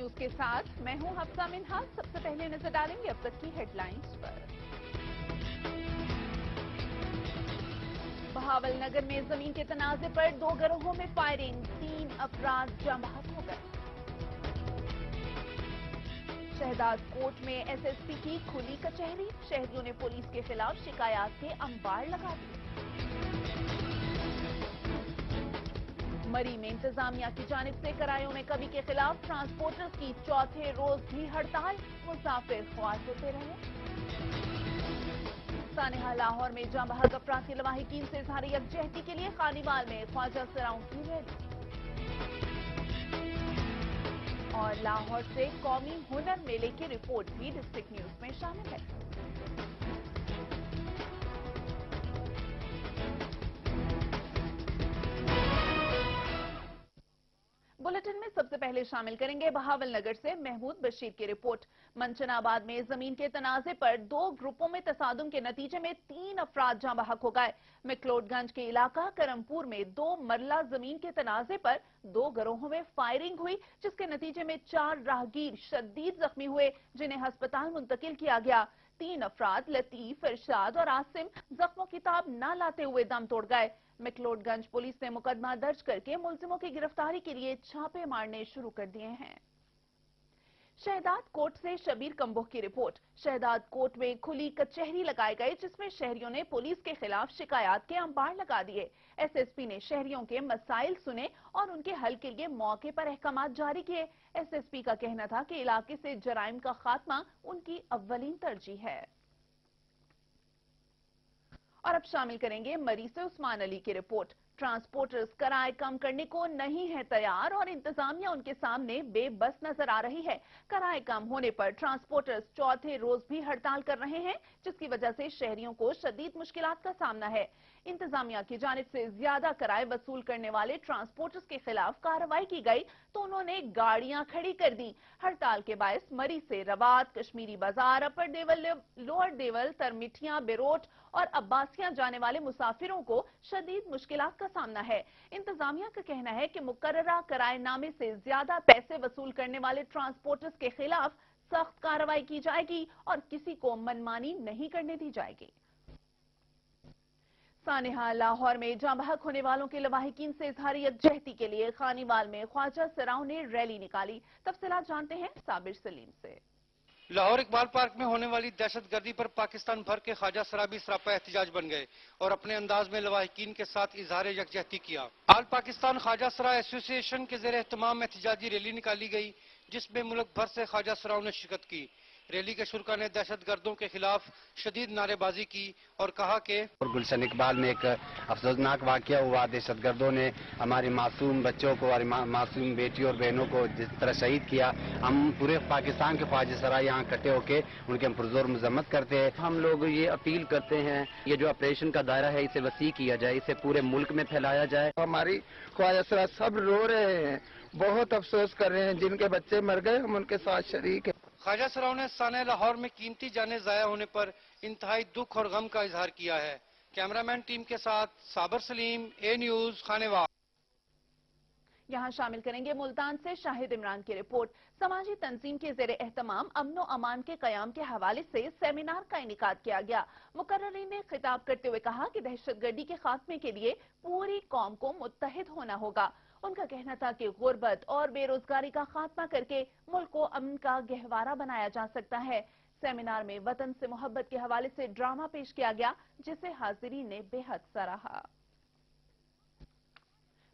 News کے ساتھ میں ہوں حفصہ منہا۔ سب سے پہلے نظر ڈالیں گے اب تک کی ہیڈ لائنز پر۔ بہاول نگر میں زمین کے تنازع پر 2 گروہوں میں فائرنگ، 3 افراد جاں بحق ہو گئے۔ شہداد کوٹ میں ایس ایس پی کی کھلی کچہری، شہریوں نے پولیس کے خلاف شکایات کے انبار لگا دیے۔ مری میں انتظامیہ کی جانب سے کرایوں میں کمی کے خلاف ٹرانسپورٹرز کی چوتھے روز بھی ہڑتال، مسافر خوار ہوتے رہے۔ سانحہ لاہور میں جاں بحق افراد کے لواحقین سے اظہار یکجہتی کے لیے خانیوال میں خواجہ سراؤں کی ریلی۔ اور لاہور سے قومی ہنر میلے کی رپورٹ بھی ڈسٹرکٹ نیوز میں شامل ہے۔ بلیٹن میں سب سے پہلے شامل کریں گے بہاول نگر سے محمود بشیر کی رپورٹ۔ منچن آباد میں زمین کے تنازع پر 2 گروپوں میں تصادم کے نتیجے میں 3 افراد جاں بحق ہو گئے۔ مکلوڈ گنج کے علاقہ کرمپور میں 2 مرلہ زمین کے تنازع پر 2 گروہوں میں فائرنگ ہوئی، جس کے نتیجے میں 4 راہگیر شدید زخمی ہوئے، جنہیں ہسپتال منتقل کیا گیا۔ 3 افراد لطیف، ارشاد اور عاصم زخموں کی تاب نہ لاتے ہوئے دم توڑ گئے۔ مکلوڈ گنج پولیس نے مقدمہ درج کر کے ملزموں کی گرفتاری کے لیے چھاپے مارنے شروع کر دیے ہیں۔ شہداد کوٹ سے شبیر کمبوہ کی رپورٹ۔ شہداد کوٹ میں کھلی کچہری لگائے گئے، جس میں شہریوں نے پولیس کے خلاف شکایات کے انبار لگا دیے۔ ایس ایس پی نے شہریوں کے مسائل سنے اور ان کے حل کے لیے موقع پر احکامات جاری کیے۔ ایس ایس پی کا کہنا تھا کہ علاقے سے جرائم کا خاتمہ ان کی اولین ترجیح ہے۔ اور اب شامل کریں گے مری سے عثمان علی کی رپورٹ۔ ٹرانسپورٹرز کرائے کم کرنے کو نہیں ہے تیار اور انتظامیہ ان کے سامنے بے بس نظر آ رہی ہے۔ کرائے کم ہونے پر ٹرانسپورٹرز چوتھے روز بھی ہڑتال کر رہے ہیں، جس کی وجہ سے شہریوں کو شدید مشکلات کا سامنا ہے۔ انتظامیہ کی جانب سے زیادہ کرائے وصول کرنے والے ٹرانسپورٹرز کے خلاف کارروائی کی گئی تو انہوں نے گاڑیاں کھڑی کر دی۔ ہڑتال کے باعث مری سے روات، کشمیری بازار، اپر دیول، لوئر دیول، ترمیٹھیاں، بیروٹ اور عباسیاں جانے والے مسافروں کو شدید مشکلات کا سامنا ہے۔ انتظامیہ کا کہنا ہے کہ مقررہ کرائے نامے سے زیادہ پیسے وصول کرنے والے ٹرانسپورٹرز کے خلاف سخت کارروائی کی جائے گی اور کسی کو منمانی نہیں کرنے دی جائے گی۔ سانحہ لاہور میں جاں بحق ہونے والوں کے لواحقین سے اظہار یکجہتی کے لیے خانیوال میں خواجہ سراؤں نے ریلی نکالی۔ تفصیلات جانتے ہیں صابر سلیم سے۔ لاہور اقبال پارک میں ہونے والی دہشت گردی پر پاکستان بھر کے خواجہ سرا بھی سراپا احتجاج بن گئے اور اپنے انداز میں لواحقین کے ساتھ اظہار یکجہتی کیا۔ آل پاکستان خواجہ سرا ایسوسی ایشن کے زیر اہتمام احتجاجی ریلی نکالی گئی، جس میں ملک بھر سے خواجہ سراؤں نے شرکت کی۔ ریلی کے شرکاء نے دہشت گردوں کے خلاف شدید نعرے بازی کی اور کہا کہ گلشن اقبال میں ایک افسوسناک واقعہ ہوا، دہشت گردوں نے ہمارے معصوم بچوں کو اور معصوم بیٹیوں اور بہنوں کو جس طرح شہید کیا، ہم پورے پاکستان کے خواجہ سرا یہاں اکٹھے ہو کے ان کے ہم پرزور مذمت کرتے ہیں۔ ہم لوگ یہ اپیل کرتے ہیں یہ جو آپریشن کا دائرہ ہے اسے وسیع کیا جائے، اسے پورے ملک میں پھیلایا جائے۔ ہماری خواجہ سرا سب رو رہے ہیں، بہت افسوس کر رہے ہیں، جن کے بچے مر گئے ہم ان کے ساتھ شریک ہیں۔ خواجہ سراؤں نے سانحہ لاہور میں قیمتی جانیں ضائع ہونے پر انتہائی دکھ اور غم کا اظہار کیا ہے۔ کیمرامین ٹیم کے ساتھ صابر سلیم، اے نیوز، خانیوال۔ یہاں شامل کریں گے ملتان سے شاہد عمران کی رپورٹ۔ سماجی تنظیم کے زیر اہتمام امن و امان کے قیام کے حوالے سے سیمینار کا انعقاد کیا گیا۔ مقررین نے خطاب کرتے ہوئے کہا کہ دہشت گردی کے خاتمے کے لیے پوری قوم کو متحد ہونا ہوگا۔ ان کا کہنا تھا کہ غربت اور بے روزگاری کا خاتمہ کر کے ملک کو امن کا گہوارہ بنایا جا سکتا ہے۔ سیمینار میں وطن سے محبت کے حوالے سے ڈرامہ پیش کیا گیا، جسے حاضرین نے بے حد سراہا۔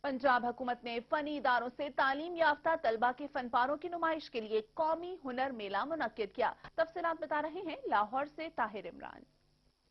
پنجاب حکومت نے فنی اداروں سے تعلیم یافتہ طلبہ کے فن پاروں کی نمائش کے لیے قومی ہنر میلہ منعقد کیا۔ تفصیلات بتا رہے ہیں لاہور سے طاہر عمران۔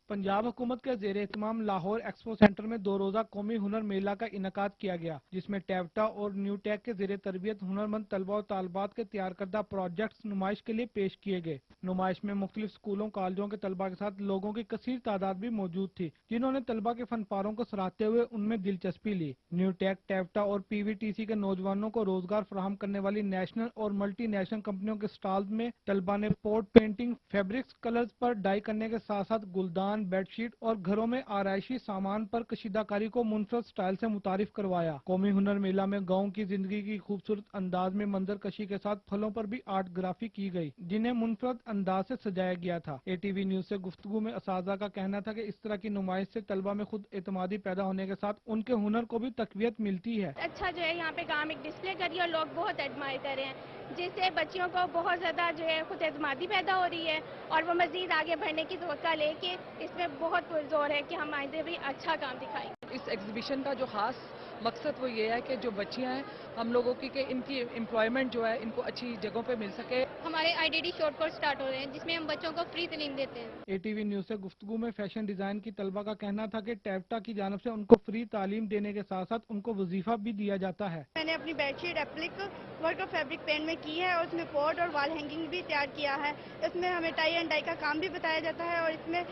پنجاب حکومت کے زیر اہتمام لاہور ایکسپو سینٹر میں 2 روزہ قومی ہنر میلہ کا انعقاد کیا گیا، جس میں ٹیوٹا اور نیو ٹیک کے زیر تربیت ہنرمند طلبہ و طالبات کے تیار کردہ پروجیکٹس نمائش کے لیے پیش کیے گئے۔ نمائش میں مختلف اسکولوں کالجوں کے طلبہ کے ساتھ لوگوں کی کثیر تعداد بھی موجود تھی، جنہوں نے طلبہ کے فن پاروں کو سراہتے ہوئے ان میں دلچسپی لی۔ نیو ٹیک، ٹیوٹا اور پی وی ٹی سی کے نوجوانوں کو روزگار فراہم کرنے والی نیشنل اور ملٹی نیشنل کمپنیوں کے سٹالز میں طلبہ نے پورٹ پینٹنگ، فیبرکس کلرز پر ڈائی کرنے کے ساتھ ساتھ گلدان، दीवान, बेडशीट और घरों में आरायशी सामान पर कशीदाकारी को मुनफरद स्टाइल से मुतारिफ करवाया। कौमी हुनर मेला में गाँव की जिंदगी की खूबसूरत अंदाज में मंजर कशी के साथ फलों पर भी आर्ट ग्राफी की गई, जिन्हें मुनफरद अंदाज से सजाया गया था। ATV न्यूज से गुफ्तगू में असातिज़ा का कहना था कि इस तरह की नुमाइश से तलबा में खुद एतमादी पैदा होने के साथ उनके हुनर को भी तकवीत मिलती है। अच्छा जो है यहाँ पे काम एक डिस्प्ले करी और लोग बहुत एडमायर कर रहे हैं, जिससे बच्चियों को बहुत ज़्यादा जो है खुद एतमादी पैदा हो रही है और वो मज़ीद आगे बढ़ने की तवक्का लेके इसमें बहुत पुरजोर है कि हम आइंदे भी अच्छा काम दिखाएंगे। इस एग्जीबिशन का जो खास मकसद वो ये है कि जो बच्चियां हैं हम लोगों की कि इनकी एम्प्लॉयमेंट जो है इनको अच्छी जगहों पे मिल सके। हमारे IDD शॉर्ट कोर्स स्टार्ट हो रहे हैं जिसमें हम बच्चों को फ्री तालीम देते हैं। ATV न्यूज से गुफ्तगू में फैशन डिजाइन की तलबा का कहना था कि टैप्टा की जानिब से उनको फ्री तालीम देने के साथ साथ उनको वजीफा भी दिया जाता है। मैंने अपनी bedsheet applique work of fabric pen में की है और उसमें पॉट और वॉल हैंगिंग भी तैयार किया है। इसमें हमें टाई एंड डाई का काम भी बताया जाता है और इसमें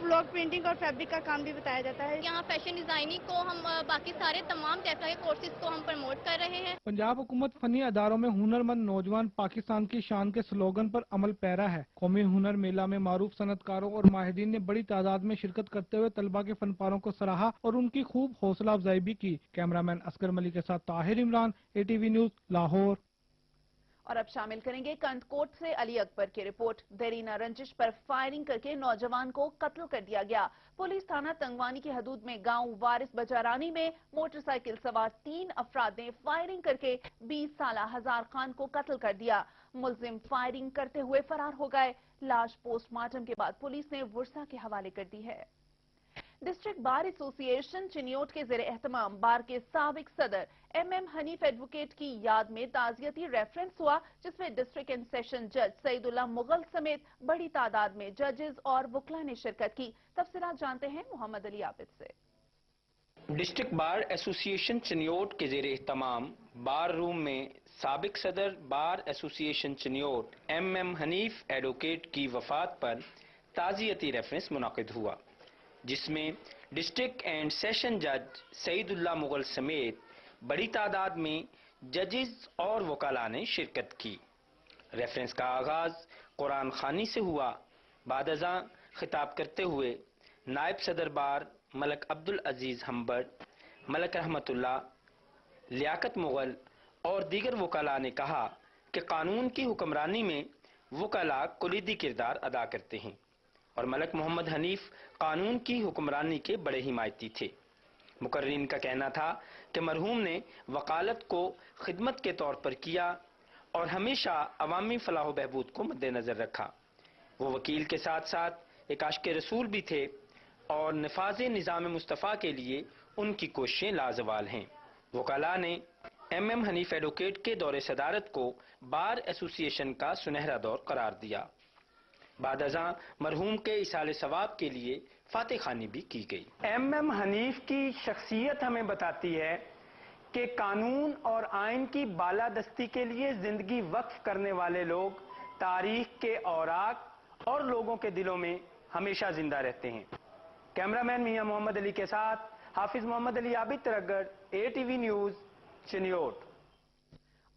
ब्लॉक प्रिंटिंग और फैब्रिक का काम भी बताया जाता है। यहाँ फैशन डिजाइनिंग को हम बाकी सारे तमाम टैप्टा के कोर्सेज को हम प्रमोट कर रहे हैं। पंजाब हुकूमत फनी अदारों में हुनरमंद नौजवान पाकिस्तान की शान के स्लोगन पर अमल पैरा है। कौमी हुनर मेला में मारूफ सनतकारों और माहिदीन ने बड़ी तादाद में शिरकत करते हुए तलबा के फनपारों को सराहा और उनकी खूब हौसला अफजाई भी की। कैमरामैन असगर मलिक के साथ ताहिर इमरान, ATV न्यूज, लाहौर। और अब शामिल करेंगे कंटकोट से अली अकबर की रिपोर्ट। देरीना रंजिश पर फायरिंग करके नौजवान को कत्ल कर दिया गया। पुलिस थाना तंगवानी की हदूद में गांव वारिस बजारानी में मोटरसाइकिल सवार 3 अफराद ने फायरिंग करके 20 साला हजार खान को कत्ल कर दिया। मुलजिम फायरिंग करते हुए फरार हो गए। लाश पोस्टमार्टम के बाद पुलिस ने वर्सा के हवाले कर दी है। डिस्ट्रिक्ट बार एसोसिएशन चिन्योट के ज़ेरे एहतमाम बार के साबिक सदर MM हनीफ एडवोकेट की याद में ताज़ियती रेफरेंस हुआ, जिसमें डिस्ट्रिक्ट एंड सेशन जज सईदुल्लाह मुगल समेत बड़ी तादाद में जजेस और वकला ने शिरकत की। तफसीलात जानते हैं मोहम्मद अली आबिद से। डिस्ट्रिक्ट बार एसोसिएशन चिन्योट के ज़ेरे एहतमाम बार रूम में साबिक सदर bar association Chiniot MM Hanif advocate की वफात पर ताज़ियती रेफरेंस मुनाकिद हुआ, जिसमें डिस्ट्रिक्ट एंड सेशन जज सईदुल्लाह मुगल समेत बड़ी तादाद में जजेस और वकला ने शिरकत की। रेफरेंस का आगाज कुरान खानी से हुआ। बादज़ा खिताब करते हुए नायब सदर बार मलक अब्दुल अजीज हम्बर, मलक रहमतुल्लाह, लियाकत मुगल और दीगर वकला ने कहा कि कानून की हुक्मरानी में वकला कुलीदी किरदार अदा करते हैं और मलक मोहम्मद हनीफ कानून की हुक्मरानी के बड़े हिमायती थे। मुकर्रीन का कहना था कि मरहूम ने वकालत को खिदमत के तौर पर किया और हमेशा अवामी फलाह बहबूद को मद्देनजर रखा। वो वकील के साथ साथ एक आशिक़ रसूल भी थे और नफाज़ निज़ाम मुस्तफ़ा के लिए उनकी कोशिशें लाजवाल हैं। वकला ने MM हनीफ एडवोकेट के दौरे सदारत को बार एसोसिएशन का सुनहरा दौर करार दिया। बादज़ा मरहूम के इसाले सवाब के लिए फातह खानी भी की गई। MM हनीफ की शख्सियत हमें बताती है कि कानून और आइन की बालादस्ती के लिए जिंदगी वक्फ करने वाले लोग तारीख के औराक और लोगों के दिलों में हमेशा जिंदा रहते हैं। कैमरामैन मियां मोहम्मद अली के साथ हाफिज मोहम्मद अली आबिद तरगड़, ATV न्यूज, चिन्योट।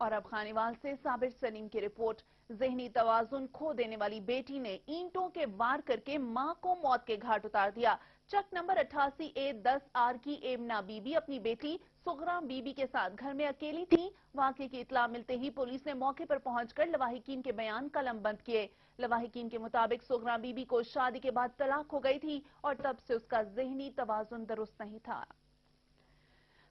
और अब खानीवाल से साबिर सलीम की रिपोर्ट। ज़हनी तवाजुन खो देने वाली बेटी ने ईंटों के वार करके मां को मौत के घाट उतार दिया। चक नंबर 88A10R की एमना बीबी अपनी बेटी सुगरा बीबी के साथ घर में अकेली थी। वाक़े की इत्तला मिलते ही पुलिस ने मौके पर पहुंचकर लवाहिकीन के बयान कलमबंद किए। लवाहिकीन के मुताबिक सुगरा बीबी को शादी के बाद तलाक हो गई थी और तब से उसका ज़हनी तवाजुन दुरुस्त नहीं था।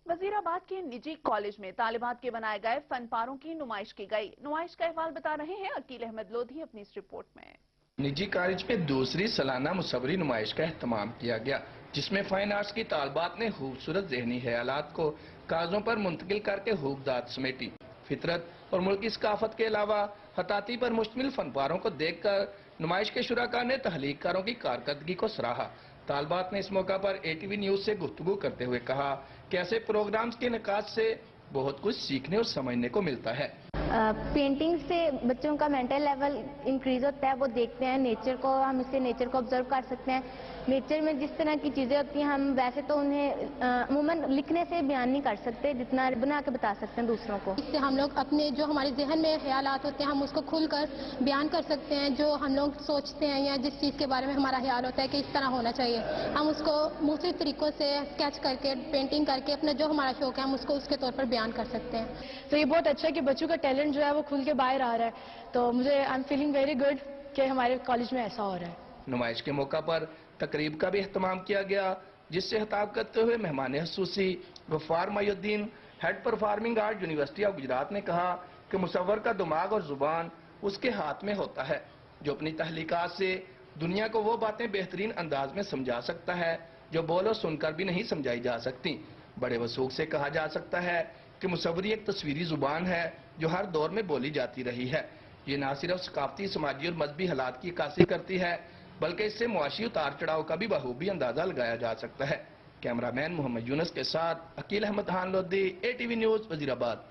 वजीराबाद के निजी कॉलेज में तालिबात के बनाए गए फनपारों की नुमाइश की गई। नुमाइश का अहवाल बता रहे हैं अकील अहमद लोधी अपनी इस रिपोर्ट में। निजी कॉलेज में दूसरी सालाना मुसव्वरी नुमाइश का एहतमाम किया गया, जिसमें फाइन आर्ट्स की तालिबात ने खूबसूरत ज़हनी ख्यालात को कागजों पर मुंतकिल करके खूबदाद समेटी। फितरत और मुल्की सकाफत के अलावा खताती पर मुश्तमिल फनपारों को देखकर नुमाइश के शुराका ने तहलीककारों की कारकर्दगी को सराहा। तालिबात ने इस मौका पर ATV न्यूज से गुफ्तगू करते हुए कहा कि ऐसे प्रोग्राम्स के निकास से बहुत कुछ सीखने और समझने को मिलता है। पेंटिंग से बच्चों का मेंटल लेवल इंक्रीज होता है, वो देखते हैं नेचर को, हम इससे नेचर को ऑब्जर्व कर सकते हैं। नेचर में जिस तरह की चीज़ें होती हैं हम वैसे तो उन्हें अमूमन लिखने से बयान नहीं कर सकते, जितना बना के बता सकते हैं दूसरों को। इससे हम लोग अपने जो हमारे जहन में ख्यालात होते हैं हम उसको खुलकर बयान कर सकते हैं। जो हम लोग सोचते हैं या जिस चीज़ के बारे में हमारा ख्याल होता है कि इस तरह होना चाहिए, हम उसको मुख्तलिफ तरीक़ों से स्केच करके, पेंटिंग करके अपना जो हमारा शौक है हम उसको उसके तौर पर बयान कर सकते हैं। तो ये बहुत अच्छा है कि बच्चों का टैलेंट जो है वो खुल के बाहर आ रहा है, तो मुझे I am feeling very good कि हमारे कॉलेज में ऐसा हो रहा है। नुमाइश के मौका पर तकरीब का भी एहतमाम किया गया, जिससे खिताब करते हुए मेहमान खसूसी Ghaffar Moinuddin, head performing art university of Gujarat ने कहा कि मुसव्वर का दिमाग और जुबान उसके हाथ में होता है, जो अपनी तहलीकात से दुनिया को वो बातें बेहतरीन अंदाज में समझा सकता है जो बोलो सुनकर भी नहीं समझाई जा सकती। बड़े वसूख से कहा जा सकता है कि मुसव्वरी एक तस्वीरी जुबान है जो हर दौर में बोली जाती रही है। ये न सिर्फ सकाफती, समाजी और मजहबी हालात की अक्कासी करती है, बल्कि इससे मुआशी उतार चढ़ाव का भी बखूबी अंदाजा लगाया जा सकता है। कैमरामैन मोहम्मद यूनुस के साथ अकील अहमद खान लोधी, ATV न्यूज, वजीराबाद।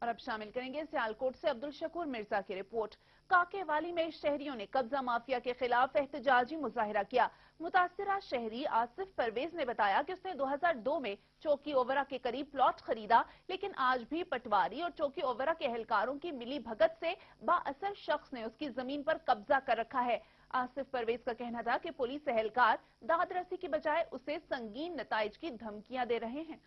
और अब शामिल करेंगे सियालकोट से अब्दुल शकूर मिर्जा की रिपोर्ट। काकेवाली में शहरियों ने कब्जा माफिया के खिलाफ एहतजाजी मुजाहिरा किया। मुतासिरा शहरी आसिफ परवेज ने बताया कि उसने 2002 में चौकी ओवरा के करीब प्लॉट खरीदा, लेकिन आज भी पटवारी और चौकी ओवरा के एहलकारों की मिली भगत से बाअसर शख्स ने उसकी जमीन पर कब्जा कर रखा है। आसिफ परवेज का कहना था कि पुलिस एहलकार दाद रसी की बजाय उसे संगीन नताइज की धमकियां दे रहे हैं।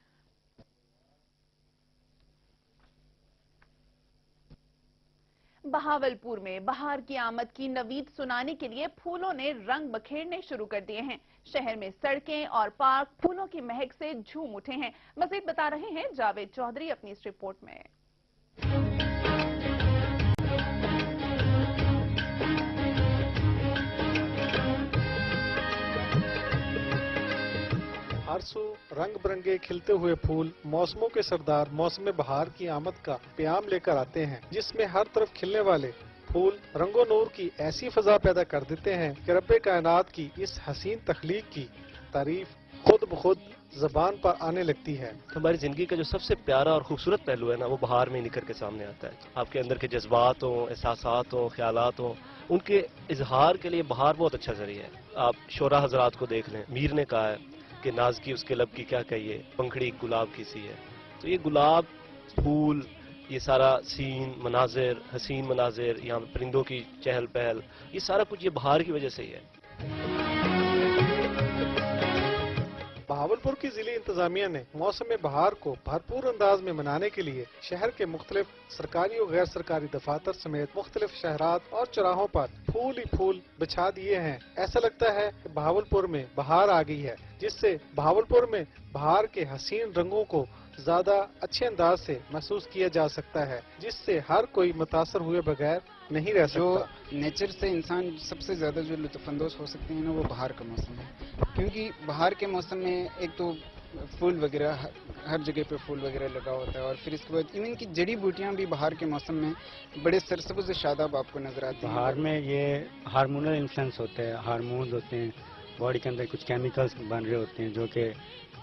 बहावलपुर में बहार की आमद की नवीद सुनाने के लिए फूलों ने रंग बखेरने शुरू कर दिए हैं। शहर में सड़कें और पार्क फूलों की महक से झूम उठे हैं। मजीद बता रहे हैं जावेद चौधरी अपनी इस रिपोर्ट में। हर सू रंग बिरंगे खिलते हुए फूल मौसमों के सरदार मौसम बहार की आमद का प्याम लेकर आते हैं, जिसमें हर तरफ खिलने वाले फूल रंगो नूर की ऐसी फजा पैदा कर देते हैं कि रब्बे कायनात की इस हसीन तख्लीक की तारीफ खुद ब खुद जबान पर आने लगती है। हमारी जिंदगी का जो सबसे प्यारा और खूबसूरत पहलू है ना, वो बहार में निकल के सामने आता है। आपके अंदर के जज्बात हो, एहसासात हो, ख्यालात हो, उनके इजहार के लिए बहार बहुत अच्छा जरिया है। आप शोरा हजरात को देख लें, मीर ने कहा है कि नाज की उसके लब की क्या कहिए, पंखड़ी गुलाब की सी है। तो ये गुलाब, फूल, ये सारा सीन, मनाजिर, हसीन मनाजिर, यहाँ परिंदों की चहल पहल, ये सारा कुछ ये बहार की वजह से ही है। बहावलपुर की जिले इंतजामिया ने मौसम बहार को भरपूर अंदाज में मनाने के लिए शहर के मुख्तलिफ सरकारी और गैर सरकारी दफातर समेत मुख्तलिफ शहरात और चौराहों पर फूल ही फूल बिछा दिए हैं। ऐसा लगता है कि बहावलपुर में बहार आ गई है, जिससे बहावलपुर में बहार के हसीन रंगों को ज्यादा अच्छे अंदाज से महसूस किया जा सकता है, जिससे हर कोई मुतासर हुए बगैर नहीं रह सकता। जो नेचर से इंसान सबसे ज्यादा जो लुत्फानंदोज हो सकते हैं ना, वो बहार का मौसम है। क्योंकि बहार के मौसम में एक तो फूल वगैरह हर जगह पे फूल वगैरह लगा होता है, और फिर इसके बाद इवन की जड़ी बूटियां भी बहार के मौसम में बड़े सरसब्ज़ शादाब आपको नजर आती हैं। बहार में ये हार्मोनल इन्फ्लुएंस होते हैं, हार्मोन्स होते हैं, बॉडी के अंदर कुछ केमिकल्स बन रहे होते हैं जो कि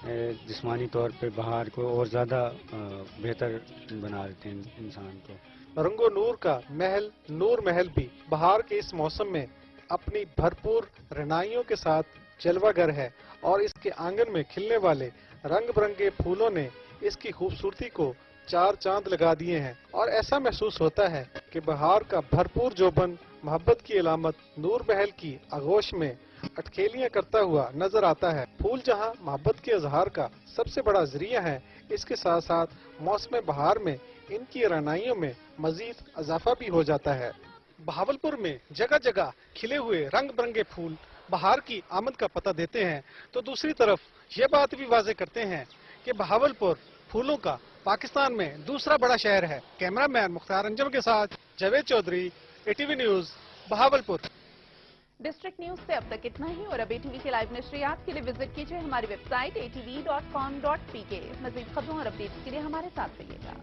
जिस्मानी तौर पे बहार को और ज़्यादा बेहतर बना देते हैं इंसान को। रंगो नूर का महल नूर महल भी बहार के इस मौसम में अपनी भरपूर रनाइयों के साथ जलवागर है, और इसके आंगन में खिलने वाले रंग बिरंगे फूलों ने इसकी खूबसूरती को चार चांद लगा दिए हैं। और ऐसा महसूस होता है कि बहार का भरपूर जोबन मोहब्बत की अलामत नूर महल की आगोश में अटखेलियां करता हुआ नजर आता है। फूल जहां मोहब्बत के इजहार का सबसे बड़ा जरिया है, इसके साथ साथ मौसम बहार में इनकी रनाइयों में मजीद इजाफा भी हो जाता है। बहावलपुर में जगह जगह खिले हुए रंग बिरंगे फूल बहार की आमद का पता देते हैं, तो दूसरी तरफ ये बात भी वाजे करते हैं कि बहावलपुर फूलों का पाकिस्तान में दूसरा बड़ा शहर है। कैमरामैन मुख्तार अंजम के साथ Javed Chaudhry, ATV news, Bahawalpur. District news से अब तक इतना ही, और अब ATV के लाइव नशरियात के लिए विजिट कीजिए हमारी वेबसाइट atv.com.pk। मजीद खबरों और अपडेट्स के लिए हमारे साथ रहिएगा।